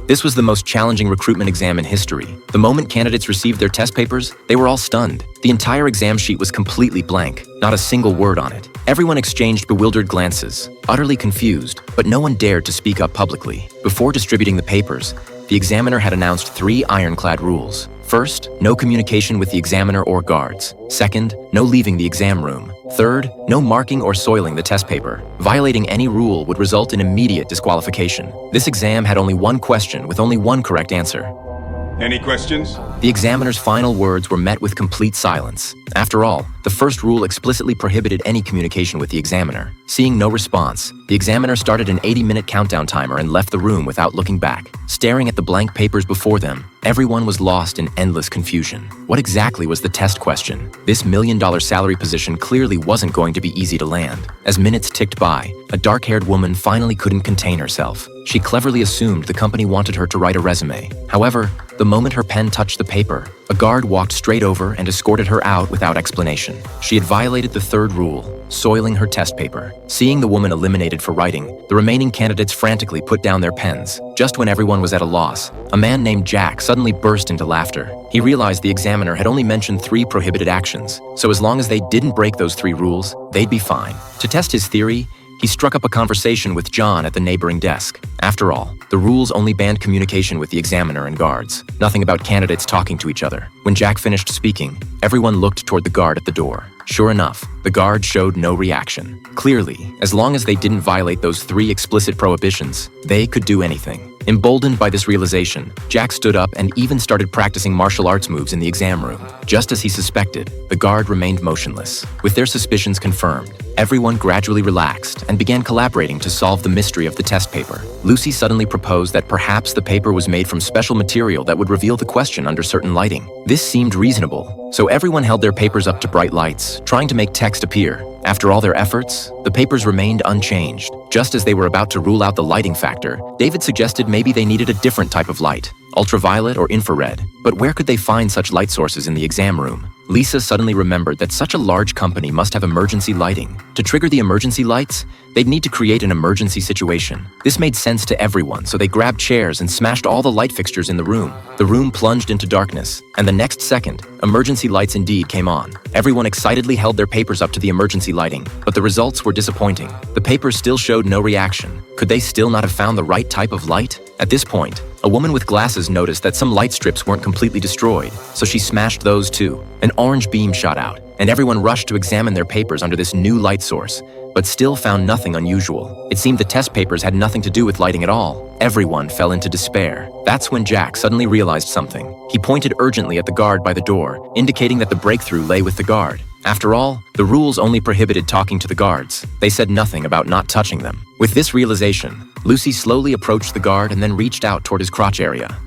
This was the most challenging recruitment exam in history. The moment candidates received their test papers, they were all stunned. The entire exam sheet was completely blank, not a single word on it. Everyone exchanged bewildered glances, utterly confused, but no one dared to speak up publicly. Before distributing the papers, the examiner had announced 3 ironclad rules. First, no communication with the examiner or guards. Second, no leaving the exam room. Third, no marking or soiling the test paper. Violating any rule would result in immediate disqualification. This exam had only one question with only one correct answer. Any questions? The examiner's final words were met with complete silence. After all, the first rule explicitly prohibited any communication with the examiner. Seeing no response, the examiner started an 80-minute countdown timer and left the room without looking back. Staring at the blank papers before them, everyone was lost in endless confusion. What exactly was the test question? This million-dollar salary position clearly wasn't going to be easy to land. As minutes ticked by, a dark-haired woman finally couldn't contain herself. She cleverly assumed the company wanted her to write a resume. However, the moment her pen touched the paper, a guard walked straight over and escorted her out without explanation. She had violated the third rule, soiling her test paper. Seeing the woman eliminated for writing, the remaining candidates frantically put down their pens. Just when everyone was at a loss, a man named Jack suddenly burst into laughter. He realized the examiner had only mentioned 3 prohibited actions, so as long as they didn't break those 3 rules, they'd be fine. To test his theory, he struck up a conversation with John at the neighboring desk. After all, the rules only banned communication with the examiner and guards, nothing about candidates talking to each other. When Jack finished speaking, everyone looked toward the guard at the door. Sure enough, the guard showed no reaction. Clearly, as long as they didn't violate those 3 explicit prohibitions, they could do anything. Emboldened by this realization, Jack stood up and even started practicing martial arts moves in the exam room. Just as he suspected, the guard remained motionless. With their suspicions confirmed, everyone gradually relaxed and began collaborating to solve the mystery of the test paper. Lucy suddenly proposed that perhaps the paper was made from special material that would reveal the question under certain lighting. This seemed reasonable, so everyone held their papers up to bright lights, trying to make text appear. After all their efforts, the papers remained unchanged. Just as they were about to rule out the lighting factor, David suggested maybe they needed a different type of light, ultraviolet or infrared. But where could they find such light sources in the exam room? Lisa suddenly remembered that such a large company must have emergency lighting. To trigger the emergency lights, they'd need to create an emergency situation. This made sense to everyone, so they grabbed chairs and smashed all the light fixtures in the room. The room plunged into darkness, and the next second, emergency lights indeed came on. Everyone excitedly held their papers up to the emergency lighting, but the results were disappointing. The papers still showed no reaction. Could they still not have found the right type of light? At this point, a woman with glasses noticed that some light strips weren't completely destroyed, so she smashed those too. An orange beam shot out, and everyone rushed to examine their papers under this new light source, but still found nothing unusual. It seemed the test papers had nothing to do with lighting at all. Everyone fell into despair. That's when Jack suddenly realized something. He pointed urgently at the guard by the door, indicating that the breakthrough lay with the guard. After all, the rules only prohibited talking to the guards. They said nothing about not touching them. With this realization, Lucy slowly approached the guard and then reached out toward his crotch area.